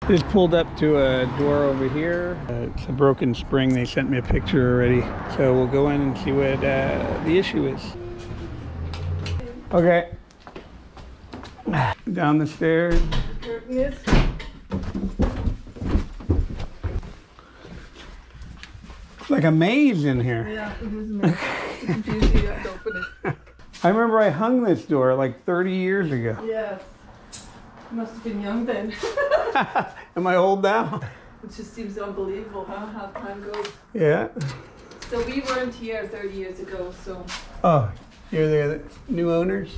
Just pulled up to a door over here. It's a broken spring. They sent me a picture already. So we'll go in and see what the issue is. Okay. Down the stairs. Yes. It's like a maze in here. Yeah, it is a maze. It's confusing. You have to open it. I remember I hung this door like 30 years ago. Yes. You must have been young then. Am I old now? It just seems unbelievable, huh? How time goes. Yeah. So we weren't here 30 years ago, so. Oh, you're the new owners?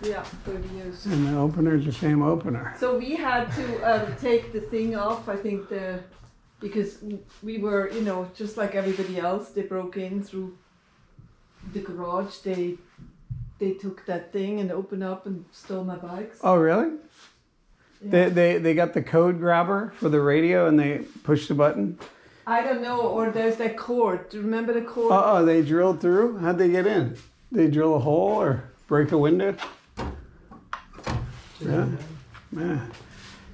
Yeah, 30 years. And the opener's the same opener. So we had to take the thing off, I think, because we were, you know, just like everybody else. They broke in through the garage. They took that thing and opened up and stole my bikes. Oh, really? Yeah. They got the code grabber for the radio and they pushed the button? I don't know, or there's that cord. Do you remember the cord? Oh, they drilled through? How'd they get in? They drill a hole or break a window? Yeah. Yeah.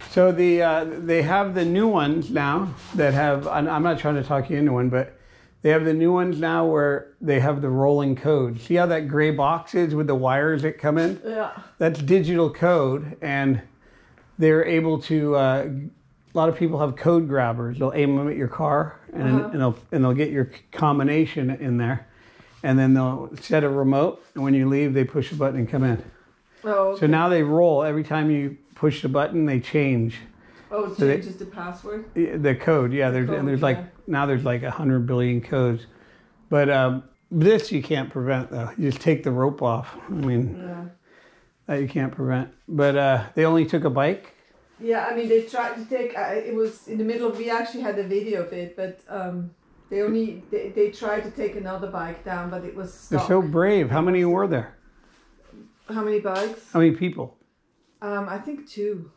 So they have the new ones now that have, I'm not trying to talk you into one, but they have the new ones now where they have the rolling code. See how that gray box is with the wires that come in? Yeah. That's digital code, and they're able to, a lot of people have code grabbers. They'll aim them at your car and they'll get your combination in there, and then they'll set a remote, and when you leave, they push a button and come in. Oh, okay. So now they roll. Every time you push the button, they change. Oh, it changes the password? The code, yeah. There's like, now there's like 100 billion codes. But this you can't prevent, though. You just take the rope off. I mean, Yeah. that you can't prevent. But they only took a bike. Yeah, I mean, they tried to take, it was in the middle of, we actually had a video of it, but they tried to take another bike down, but it was stuck. They're so brave. How many were there? How many bikes? How many people? I think 2.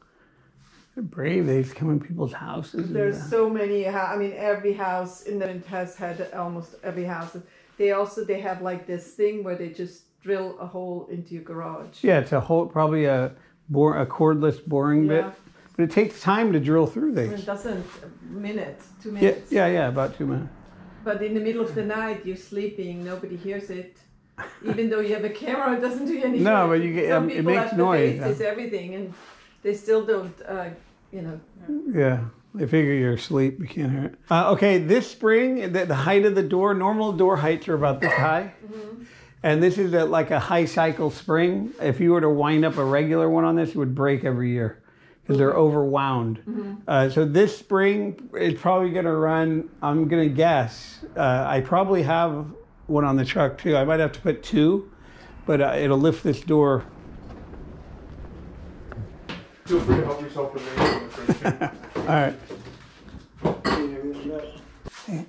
They're brave. They come in people's houses. There's so many. I mean, every house in the has had almost every house. They have like this thing where they just drill a hole into your garage. Yeah, it's a hole, probably a cordless boring bit. But it takes time to drill through these. It doesn't, a minute, 2 minutes. Yeah, about 2 minutes. But in the middle of the night, you're sleeping, nobody hears it. Even though you have a camera, it doesn't do anything. No, but you get it makes noise. It's everything, and they still don't, you know. Yeah, they figure you're asleep. You can't hear it. Okay, this spring, the height of the door, normal door heights are about this high. Mm-hmm. And this is like a high cycle spring. If you were to wind up a regular one on this, it would break every year because they're overwound. Mm-hmm. So this spring, it's probably going to run, I'm going to guess, I probably have one on the truck too. I might have to put 2, but it'll lift this door. Feel free to help yourself with me. All right.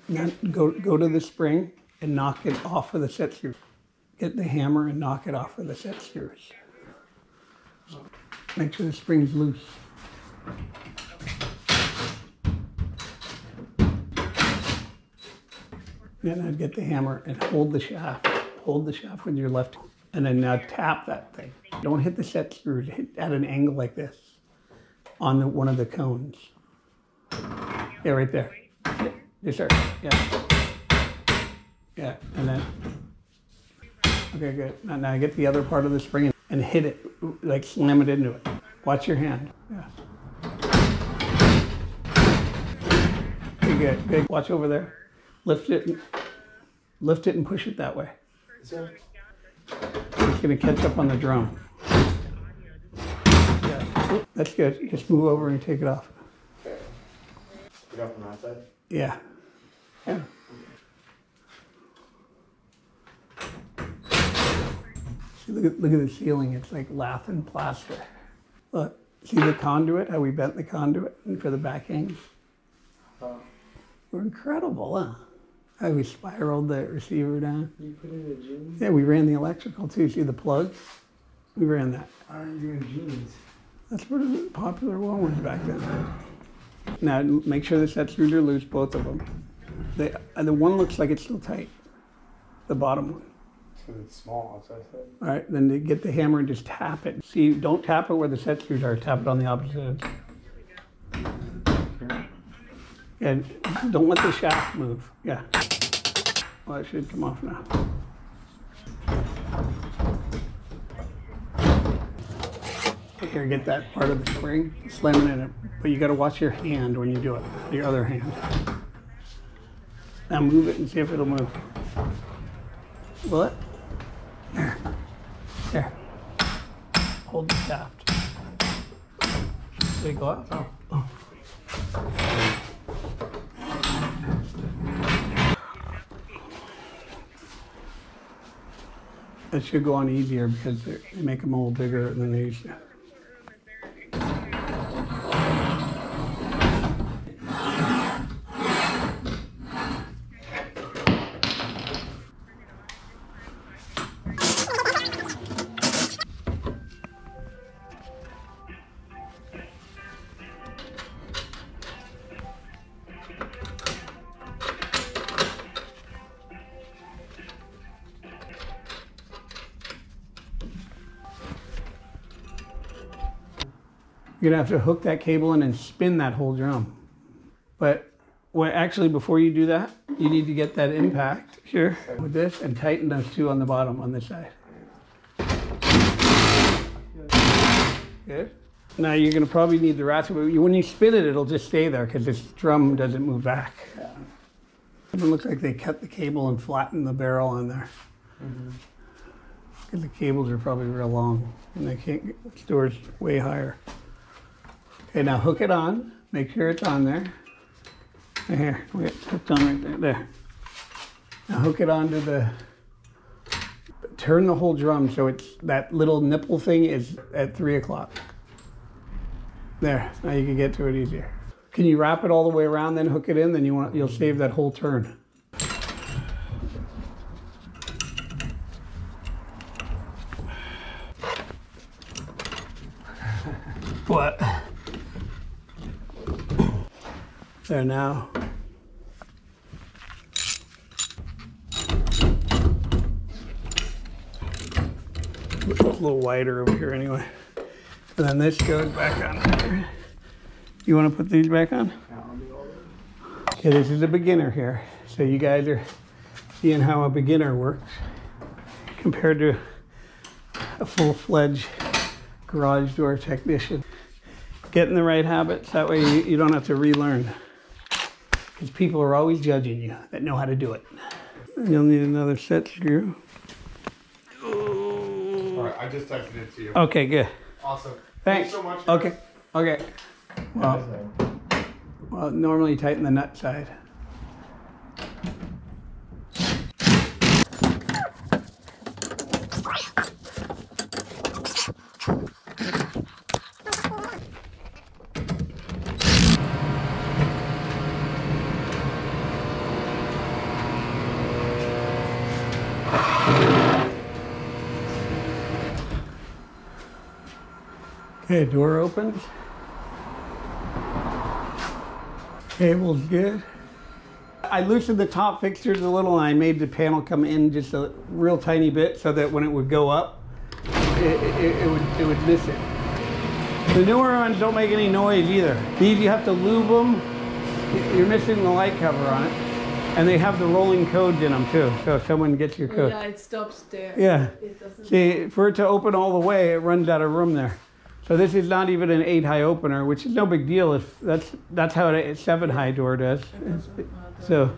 Now go to the spring and knock it off with the set screws. Get the hammer and knock it off with the set screws. Make sure the spring's loose. Then I'd get the hammer and hold the shaft. Hold the shaft with your left hand. And then now tap that thing. Don't hit the set screws. Hit at an angle like this on one of the cones. Yeah, right there. Yes, sir. Yeah. Yeah, and then. Okay, good. Now get the other part of the spring and hit it, like slam it into it. Watch your hand. Yeah. Okay, good. Good. Watch over there. Lift it and push it that way. It's gonna catch up on the drone. Yeah. That's good. Just move over and take it off. Take it off from that side? Yeah. Yeah. See, look at the ceiling. It's like lath and plaster. Look, see the conduit? How we bent the conduit for the back hang? We're incredible, huh? How we spiraled the receiver down. You put in a genie? Yeah, we ran the electrical too. See the plug? We ran that. Why are you doing genies? That's one of the popular ones back then. Now make sure the set screws are loose, both of them. The one looks like it's still tight. The bottom one. Because it's small, so I said. All right, then get the hammer and just tap it. See, don't tap it where the set screws are. Tap it on the opposite end. And don't let the shaft move. Yeah. Well, it should come off now. Here, get that part of the spring, slam it in it. But you got to watch your hand when you do it, your other hand. Now move it and see if it'll move. Will it? There. There. Hold the shaft. Did it go up? Oh. Oh. It should go on easier because they make them a little bigger than they used to. You're gonna have to hook that cable in and spin that whole drum. But actually, before you do that, you need to get that impact here with this and tighten those two on the bottom on this side. Good. Now you're gonna probably need the ratchet, but when you spin it, it'll just stay there because this drum doesn't move back. Yeah. It looks like they cut the cable and flattened the barrel on there. Because the cables are probably real long and they can't get the stores way higher. Okay, now hook it on. Make sure it's on there. Here, we got it hooked on right there. There. Now hook it onto the. Turn the whole drum so it's that little nipple thing is at 3 o'clock. There. Now you can get to it easier. Can you wrap it all the way around, then hook it in? Then you'll save that whole turn. What? There now. It's a little wider over here anyway. And then this goes back on there. You want to put these back on? Okay, this is a beginner here. So you guys are seeing how a beginner works compared to a full-fledged garage door technician. Get in the right habits, that way you don't have to relearn. Because people are always judging you that know how to do it. And you'll need another set screw. All right, I just texted it to you. Okay, good. Awesome. Thanks. So much. Okay, okay. Well, normally tighten the nut side. Okay, door opens. Cable's good. I loosened the top fixtures a little and I made the panel come in just a real tiny bit so that when it would go up, it would miss it. The newer ones don't make any noise either. These you have to lube them. You're missing the light cover on it. And they have the rolling codes in them too, so if someone gets your code. Yeah, it stops there. Yeah. It doesn't. See, for it to open all the way, it runs out of room there. So this is not even an 8-high opener, which is no big deal if that's how a 7-high door does. So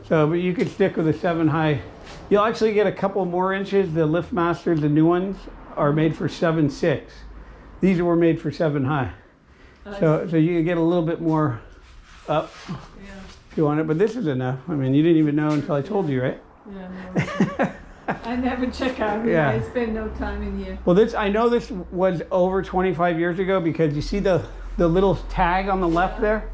but you could stick with a 7-high. You'll actually get a couple more inches. The LiftMasters, the new ones, are made for 7.6. These were made for 7-high. So you can get a little bit more up if you want it. But this is enough. I mean, you didn't even know until I told you, right? Yeah, no. I never check out. Yeah. I spend no time in here. Well, I know this was over 25 years ago because you see the little tag on the left there?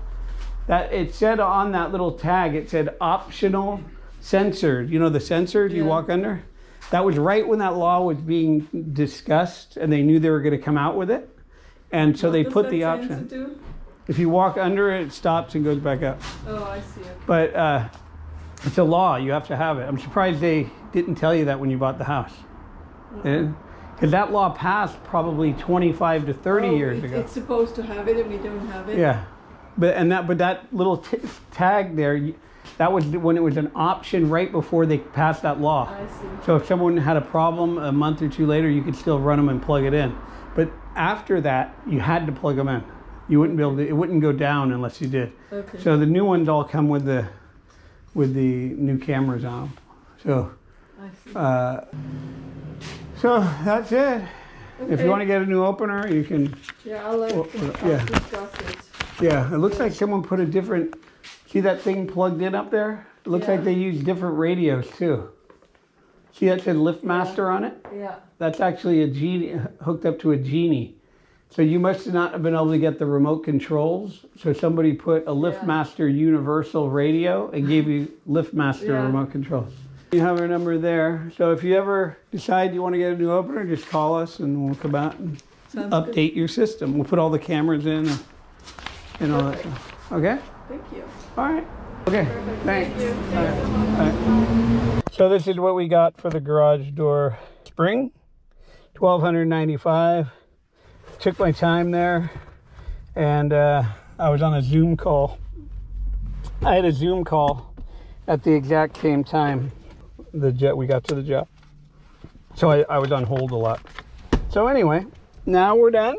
That it said on that little tag, it said optional censored. You know the censored you walk under? That was right when that law was being discussed and they knew they were going to come out with it. And so they put the option. Do? If you walk under it, it stops and goes back up. Oh, I see. Okay. But it's a law. You have to have it. I'm surprised they didn't tell you that when you bought the house. Because that law passed probably 25 to 30 years ago. It's supposed to have it and we don't have it? Yeah. But that little tag there, that was when it was an option right before they passed that law. I see. So if someone had a problem a month or two later, you could still run them and plug it in. But after that, you had to plug them in. You wouldn't be able to. It wouldn't go down unless you did. Okay. So the new ones all come with the new cameras on them. So I see. so that's it. If Okay. you want to get a new opener, you can. Yeah, I'll yeah. discuss it. Yeah, it looks like someone put a different. See that thing plugged in up there? It looks like they use different radios too. See that said LiftMaster on it? Yeah. That's actually a Genie hooked up to a Genie. So you must not have been able to get the remote controls. So somebody put a LiftMaster universal radio and gave you LiftMaster remote controls. You have our number there. So if you ever decide you want to get a new opener, just call us and we'll come out and update your system. We'll put all the cameras in and all that stuff. Okay? Thank you. All right. Okay. Perfect. Thanks. Thank you. All right. So this is what we got for the garage door spring. $1,295. Took my time there, and I was on a Zoom call. I had a Zoom call at the exact same time we got to the job. So I was on hold a lot. So anyway, now we're done.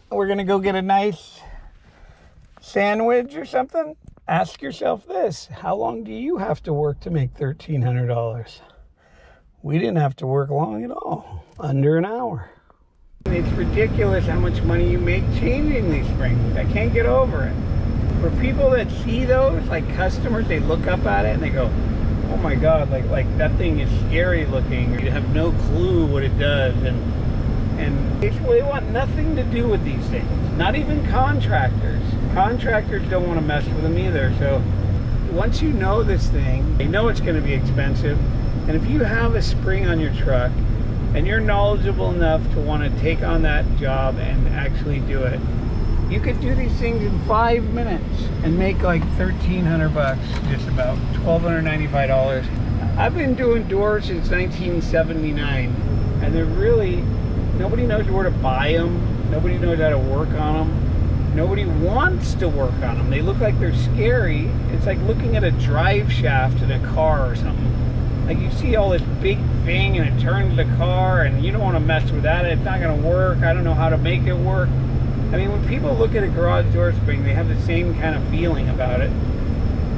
We're gonna go get a nice sandwich or something. Ask yourself this: how long do you have to work to make $1,300? We didn't have to work long at all, under an hour. It's ridiculous how much money you make changing these springs. I can't get over it. For people that see those, like customers, they look up at it and they go, oh my God, like that thing is scary looking. You have no clue what it does. And they want nothing to do with these things. Not even contractors. Contractors don't want to mess with them either. So once you know this thing, you know it's going to be expensive. And if you have a spring on your truck, and you're knowledgeable enough to want to take on that job and actually do it, you could do these things in 5 minutes and make like $1,300, just about $1,295. I've been doing doors since 1979, and they're really, nobody knows where to buy them. Nobody knows how to work on them. Nobody wants to work on them. They look like they're scary. It's like looking at a drive shaft in a car or something. Like you see all this big thing and it turns the car and you don't want to mess with that. It's not going to work. I don't know how to make it work. I mean, when people look at a garage door spring, they have the same kind of feeling about it.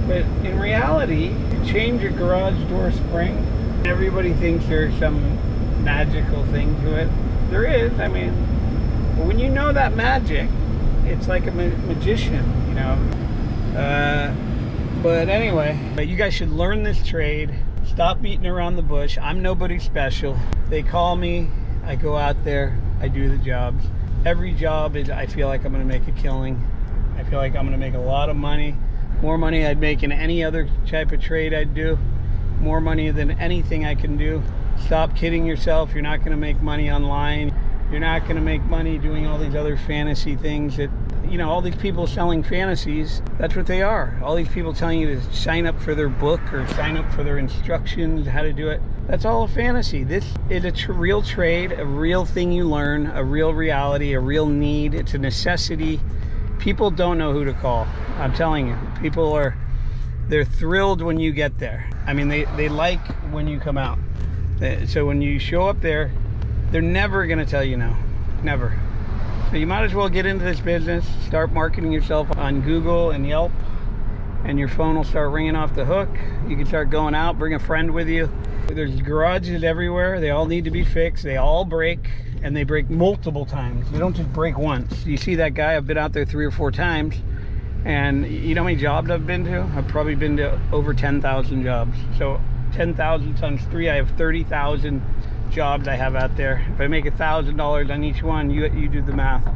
But in reality, you change a garage door spring, everybody thinks there's some magical thing to it. There is, I mean, but when you know that magic, it's like a magician, you know. But anyway, you guys should learn this trade. Stop beating around the bush. I'm nobody special. They call me, I go out there, I do the jobs. Every job is, I feel like I'm gonna make a killing. I feel like I'm gonna make a lot of money. More money I'd make in any other type of trade I'd do. More money than anything I can do. Stop kidding yourself. You're not gonna make money online. You're not gonna make money doing all these other fantasy things that, you know, all these people selling fantasies, that's what they are. All these people telling you to sign up for their book or sign up for their instructions, how to do it. That's all a fantasy. This is a real trade, a real thing you learn, a real reality, a real need. It's a necessity. People don't know who to call. I'm telling you, they're thrilled when you get there. I mean, they like when you come out. So when you show up there, they're never gonna tell you no, never. So you might as well get into this business, start marketing yourself on Google and Yelp, and your phone will start ringing off the hook. You can start going out, bring a friend with you. There's garages everywhere. They all need to be fixed. They all break, and they break multiple times. They don't just break once. You see that guy, I've been out there 3 or 4 times, and you know how many jobs I've been to? I've probably been to over 10,000 jobs. So 10,000 times 3, I have 30,000 jobs I have out there. If I make $1,000 on each one, you do the math.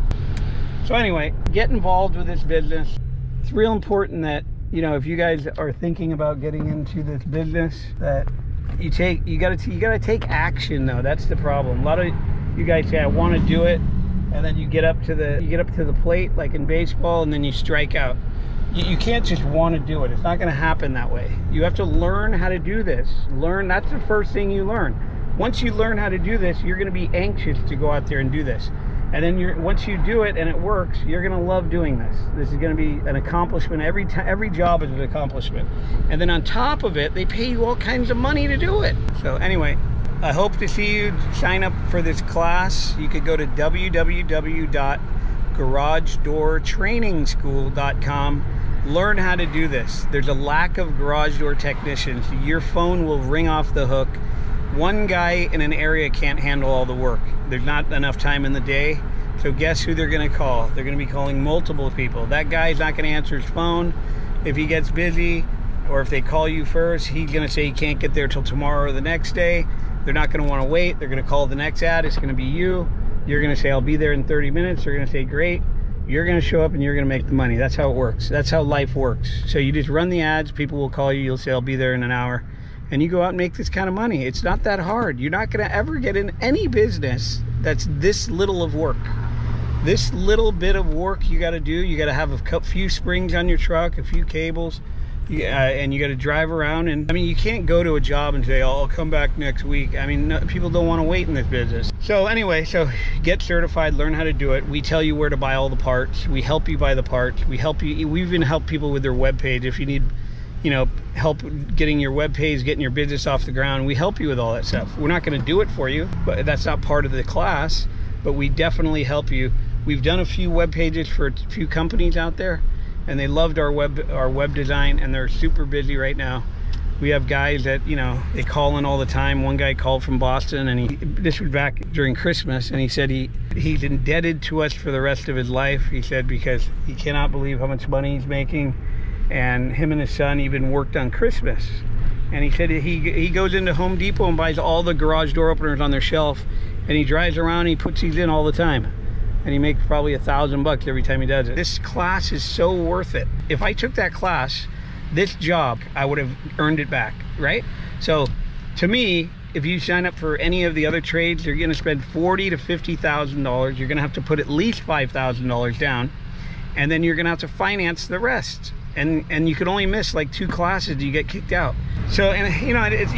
So anyway, get involved with this business. It's real important that, you know, if you guys are thinking about getting into this business, that you gotta take action though. That's the problem. A lot of you guys say I want to do it, and then you get up to the plate like in baseball, and then you strike out. You can't just want to do it. It's not going to happen that way. You have to learn how to do this. That's the first thing you learn. Once you learn how to do this, you're going to be anxious to go out there and do this. And then once you do it and it works, you're gonna love doing this. This is gonna be an accomplishment. Every job is an accomplishment. And then on top of it, they pay you all kinds of money to do it. So anyway, I hope to see you sign up for this class. You could go to www.garagedoortrainingschool.com. Learn how to do this. There's a lack of garage door technicians. Your phone will ring off the hook. One guy in an area can't handle all the work. There's not enough time in the day. So guess who they're gonna call? They're gonna be calling multiple people. That guy's not gonna answer his phone if he gets busy, or if they call you first, he's gonna say he can't get there till tomorrow or the next day. They're not gonna wanna wait. They're gonna call the next ad. It's gonna be you. You're gonna say, I'll be there in 30 minutes. They're gonna say, great. You're gonna show up and you're gonna make the money. That's how it works. That's how life works. So you just run the ads, people will call you, you'll say, I'll be there in an hour. And you go out and make this kind of money. It's not that hard. You're not gonna ever get in any business that's this little of work. This little bit of work you gotta do. You gotta have a few springs on your truck, a few cables, and you gotta drive around. And I mean, you can't go to a job and say, oh, I'll come back next week. I mean, people don't wanna wait in this business. So anyway, so get certified, learn how to do it. We tell you where to buy all the parts. We help you buy the parts. We even help people with their web page. If you need, help getting your web page, getting your business off the ground, we help you with all that stuff. We're not going to do it for you, but that's not part of the class, but we definitely help you. We've done a few web pages for a few companies out there, and they loved our web design, and they're super busy right now. We have guys that, they call in all the time. One guy called from Boston, and this was back during Christmas, and he said he's indebted to us for the rest of his life. He said because he cannot believe how much money he's making. And him and his son even worked on Christmas. And he said he goes into Home Depot and buys all the garage door openers on their shelf, and he drives around and he puts these in all the time. And he makes probably $1,000 every time he does it. This class is so worth it. If I took that class, this job, I would have earned it back, right? So to me, if you sign up for any of the other trades, you're gonna spend $40,000 to $50,000. You're gonna have to put at least $5,000 down, and then you're gonna have to finance the rest. And you can only miss like 2 classes, you get kicked out. So, and you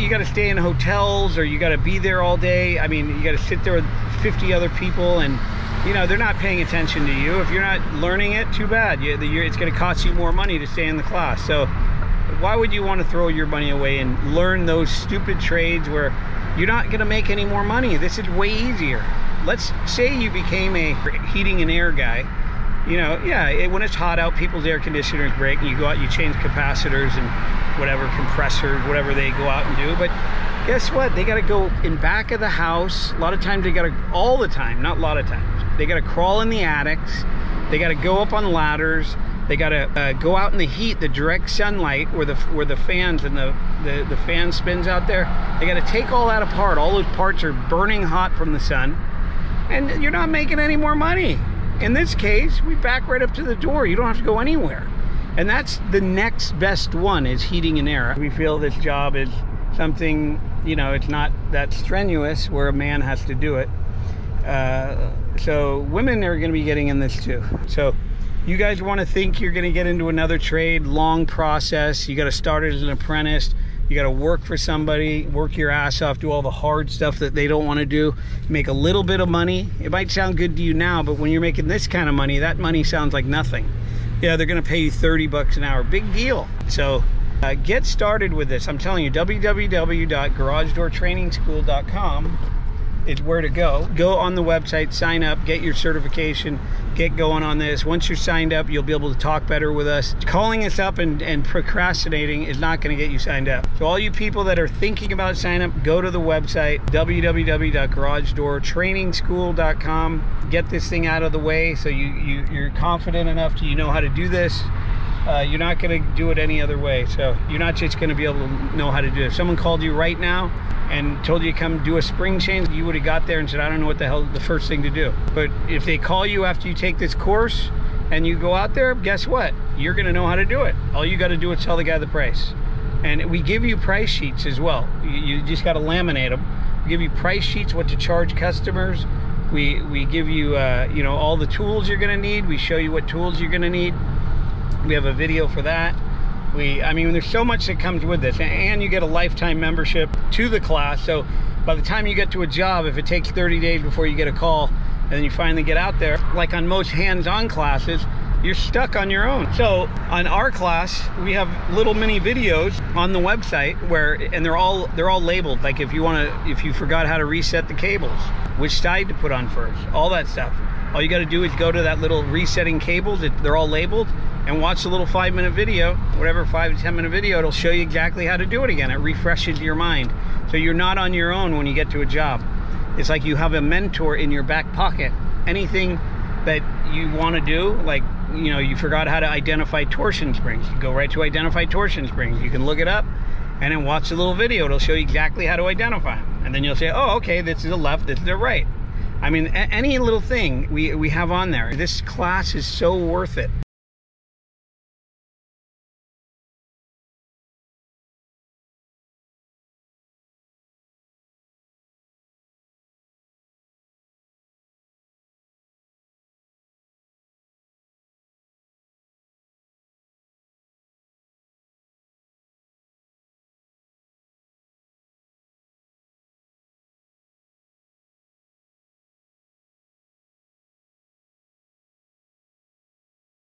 got to stay in hotels, or you got to be there all day. I mean, you got to sit there with 50 other people, and they're not paying attention to you. If you're not learning it, too bad. It's going to cost you more money to stay in the class. So why would you want to throw your money away and learn those stupid trades where you're not going to make any more money? This is way easier. Let's say you became a heating and air guy. When it's hot out, people's air conditioners break, and you go out, you change capacitors and whatever, compressors, whatever they go out and do. But guess what? They got to go in back of the house. A lot of times they got to, all the time, not a lot of times, they got to crawl in the attics. They got to go up on ladders. They got to go out in the heat, the direct sunlight, where the fans and the fan spins out there. They got to take all that apart. All those parts are burning hot from the sun, and you're not making any more money. In this case, we back right up to the door. You don't have to go anywhere. And that's the next best one, is heating and air. We feel this job is something, it's not that strenuous where a man has to do it. So women are going to be getting in this too. So you guys want to think you're going to get into another trade, long process. You got to start as an apprentice. You got to work for somebody, work your ass off, do all the hard stuff that they don't want to do, make a little bit of money. It might sound good to you now, but when you're making this kind of money, that money sounds like nothing. Yeah, they're going to pay you $30 an hour. Big deal. So get started with this. I'm telling you, www.garagedoortrainingschool.com is where to go. Go on the website, sign up, get your certification, get going on this. Once you're signed up, you'll be able to talk better with us. Calling us up and procrastinating is not going to get you signed up. So all you people that are thinking about signing up, go to the website, www.garagedoortrainingschool.com. Get this thing out of the way so you're confident enough to know how to do this. You're not going to do it any other way. So you're not just going to be able to know how to do it. If someone called you right now and told you to come do a spring change, you would have got there and said, I don't know what the hell the first thing to do. But if they call you after you take this course and you go out there, guess what? You're going to know how to do it. All you got to do is tell the guy the price. And we give you price sheets as well. You just got to laminate them. We give you price sheets, what to charge customers. We give you, all the tools you're going to need. We show you what tools you're going to need. We have a video for that. I mean, there's so much that comes with this, and you get a lifetime membership to the class. So by the time you get to a job, if it takes 30 days before you get a call then you finally get out there. Like on most hands-on classes, you're stuck on your own. So on our class, we have little mini videos on the website and they're all labeled. Like if you forgot how to reset the cables, which side to put on first, all that stuff. All you got to do is go to that little resetting cables. They're all labeled, and watch the little 5-minute video, whatever 5 to 10 minute video. It'll show you exactly how to do it again. It refreshes your mind. So you're not on your own when you get to a job. It's like you have a mentor in your back pocket. Anything that you want to do, like, you know, you forgot how to identify torsion springs, you go right to identify torsion springs. You can look it up and then watch a little video. It'll show you exactly how to identify them. And then you'll say, oh, okay, this is the left, this is the right. I mean, any little thing we have on there. This class is so worth it.